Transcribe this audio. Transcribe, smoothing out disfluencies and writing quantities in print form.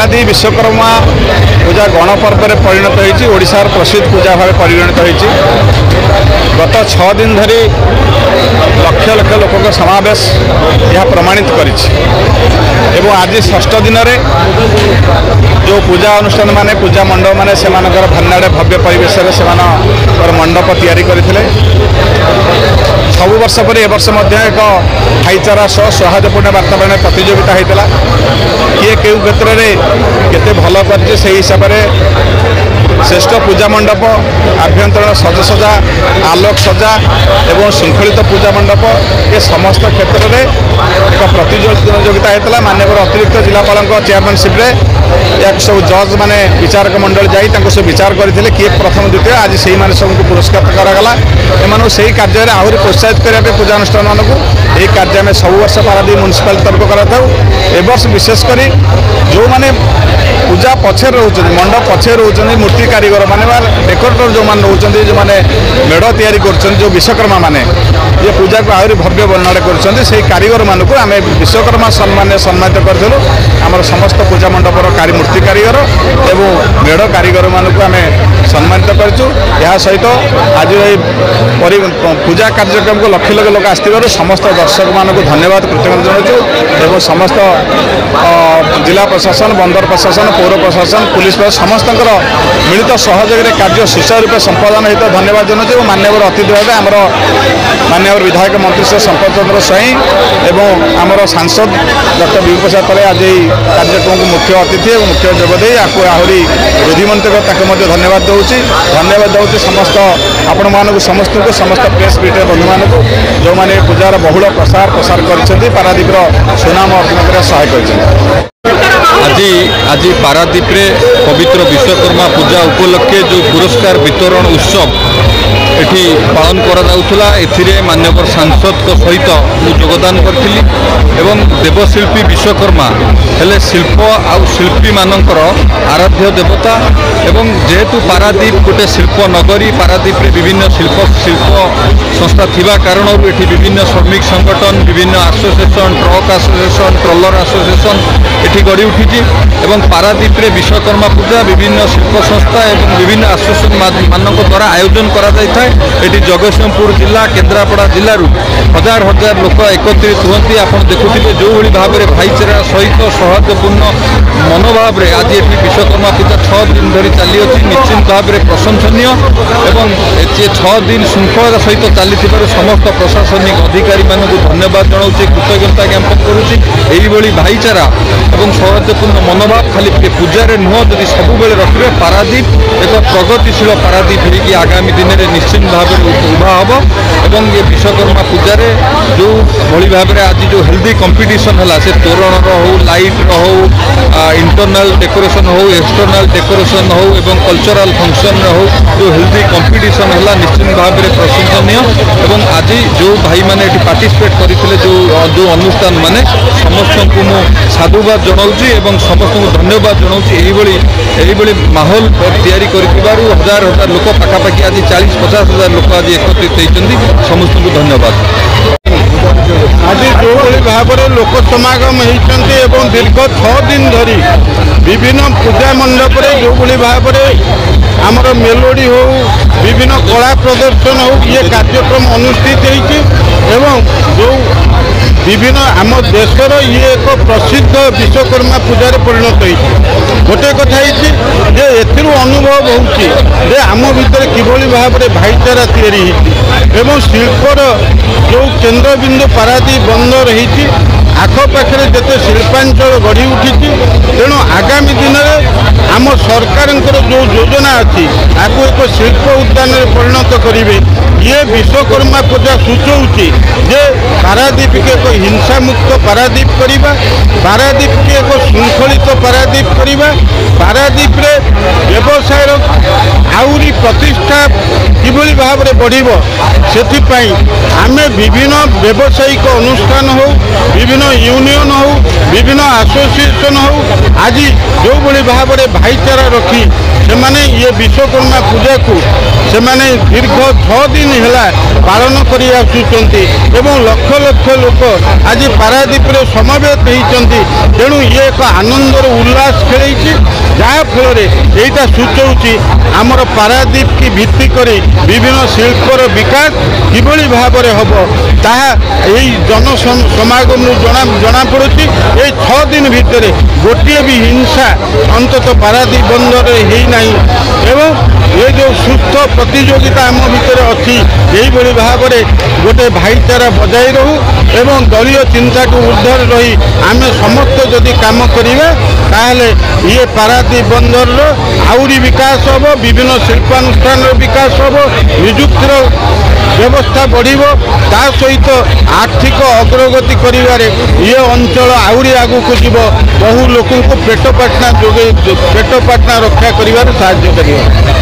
पारादीप विश्वकर्मा पूजा गणपर्व में परिणत होशार प्रसिद्ध पूजा भाव परिगणित होती। गत 6 दिन धरी लक्ष लक्ष लोक समावेश यह प्रमाणित कर आज 6ठ दिन में जो पूजा अनुष्ठान माने पूजा मंडप माने से भन्नाड़े भव्य परिवेश से मंडप तैयारी करते। सब वर्ष पर ए वर्ष एक भाईचारा सह सौहार्दपूर्ण वातावरण प्रतियोगिता होता। किए क्यों क्षेत्र में केते भल कर हिसाब से श्रेष्ठ पूजा मंडप आभ्यंतरण सजसजा आलोक सजा एवं श्रृंखलित पूजा मंडप ये समस्त क्षेत्र में एक प्रतियोगिता होता। माननीय अतिरिक्त जिलापाल चेयरमैनशिप एक सब जज माने विचारक मंडल जाई सब विचार करते किए प्रथम द्वितीय आज से सबको पुरस्कार करागला। एम से कार्य में आहरी प्रोत्साहित करने पूजानुष्ठान मानक यही कार्य में सब वर्ष पारादीप म्युनिसिपालिटी तरफ कर वर्ष विशेषकर जो मैंने पूजा पछे रोच मंडप पछे रोच मूर्ति कारीगर माने डेकोरेटर जो मैंने रोच जो मैंने मेढ़ तैयारी कर विश्वकर्मा माने ये पूजा को आहरी भव्य वर्णना कर कारीगर मानक आम विश्वकर्मा सम्मान सम्मानित करूँ। आम समस्त पूजा मंडपर मूर्ति कारीगर एवं मेढ़ कारीगर मानक आम सम्मानित करूँ। यह सहित आज पूजा कार्यक्रम को लक्ष लक्ष लोक आसवर समस्त दर्शक मानक धन्यवाद कृतज्ञता जनाऊँ। समस्त जिला प्रशासन बंदर प्रशासन पौर प्रशासन पुलिस समस्त मिलित सहयोग कार्य सुचारू रूप संपादन होता धन्यवाद जनाऊँ। माननीय अतिथि भाव आमर माननीय विधायक मंत्री श्री शंकर चंद्र स्वाई एवं आमर सांसद डॉक्टर विभू प्रसाद पाले आज कार्यक्रम को मुख्य अतिथि और मुख्य जोगदे आपको आहरी रुधिमंत्री धन्यवाद दूसरी धन्यवाद दूसरी समस्त आपण मानक समस्त प्रेस मीडिया बंधु मानक जो मैंने पूजार बहुल प्रसार कर पारादीप सुनाम अर्जन कर सहायक। आज पारादीप रे पवित्र विश्वकर्मा पूजा उपलक्षे जो पुरस्कार वितरण उत्सव एठी पालन करा जाउथला एथिरे मान्यवर सांसद को सहित मु योगदान करथिली एवं देवशिल्पी विश्वकर्मा हेले शिल्प आ शिल्पी मानकर आराध्य देवता एवं जेहेतु पारादीप गोटे शिल्प नगरी पारादीप रे विभिन्न शिल्प संस्था थिबा कारण एठी विभिन्न श्रमिक संगठन विभिन्न association truck association trailer association एठी गढ़ी उठी एवं पारादीप रे विश्वकर्मा पूजा विभिन्न शिल्प संस्था एवं विभिन्न एसोसिएशन मानक द्वारा आयोजन करा जाय थाए। एटी जगतसिंहपुर जिला केन्द्रापड़ा जिलूर हजार हजार लोक एकत्रित होती आप देखुए जो भाव में भाईचारा सहित सौहार्दपूर्ण मनोभाव में आज ये विश्वकर्मा पूजा 6 दिन धरी चली अच्छी निश्चित भाव में प्रशंसनीय एवं ये 6 दिन श्रृंखला सहित चली समस्त प्रशासनिक अधिकारी मानक धन्यवाद जनाऊँ कृतज्ञता ज्ञापन करुँच। भाईचारा और सौहार्दपूर्ण मनोभाव खाली पूजार नुह जदि सब रखिए पारादीप एक प्रगतिशील पारादीप होगी आगामी दिन में निश्चित भाव उभा हम एवं ये विश्वकर्मा पूजार जो भली भाव में आज जो हेल्दी कंपटीशन है से तोरण हो लाइट हो इंटरनल डेकोरेशन हो एक्सटर्नल डेकोरेशन हो एवं कल्चरल फंक्शन हो जो हेल्दी कंपटीशन है निश्चित भाव में प्रशंसनीय एवं आज जो भाई मैंने पार्टिसिपेट करते जो अनुष्ठान माने समस्त को मुझे साधुवाद जनाऊँगी एवं समस्त को धन्यवाद जनाऊँगी। यही माहौल तैयारी कर हजार हजार लोक पाखापाखि आज 40-50 हजार लोक आज एकत्रित होती समस्त को धन्यवाद। आज जो भाव में लोक समागम होती दीर्घ 6 दिन धरी विभिन्न पूजा मंडप जो भाव में आमर मेलोडी हो विभिन्न कला प्रदर्शन हो ये कार्यक्रम अनुष्ठित एवं जो विभिन्न आम देशर ये एक प्रसिद्ध विश्वकर्मा पूजार परिणत होती। गोटे कथा जे एथिरू अनुभव होउछि आम भितर किभली भाव में भाईचारा तैयारी एवं शिल्पर जो केन्द्रबिंदु पारादीप बंदर होती आखपाखे जिते शिल्पांचल गढ़ी उठी तेणु आगामी दिन में आम सरकार जो योजना अच्छी आपको एक शिल्प उद्यान परिणत करेंगे। ये विश्वकर्मा पूजा सूचौची जे पारादीप के एक हिंसा मुक्त पारादीप करवा पारादीप के एक श्रृंखलित पारादीप करवा पारादीप रे व्यवसाय आउरी प्रतिष्ठा किभली भाव में बढ़िबो सेथिपाई आमे विभिन्न व्यावसायिक अनुष्ठान हो विभिन्न यूनियन हो विभिन्न एसोसिएशन हो आज जो भाव में भाईचारा रखी से ये विश्वकर्मा पूजा को से दीर्घ 6 दिन है पालन कर लक्ष लक्ष लोक आज पारादीप समवेत होती तेणु ये एक आनंदर उल्लास खेल जहाँफल यहाँ सूचौची आमर पारादीप की भित्ति कर विभिन्न शिल्पर विकास किभली भाव में हम ताहा जन समागम जना पड़ी ये 6 दिन भितर गोटे भी हिंसा अंतत पारादीप बंदर है एवं ये जो सुस्थ प्रतियोगिता आम भितर अच्छी यही भाव में गोटे भाईचारा बजाई रहू एवं दलीय चिंता को ऊर्धर रही आम समस्त जदि काम करिबा ताहले ये पारादीप बंदर आउरी विकास हम विभिन्न शिल्पानुष्ठान विकास हम निजुक्तिर व्यवस्था बढ़िबो ता सहित आर्थिक अग्रगति करिबारे ये अंचल आउरी आगु को जीव बहु लोक पेट पाटना जोगे पेट पाटना रक्षा करिबारे साहाय्य करिबो।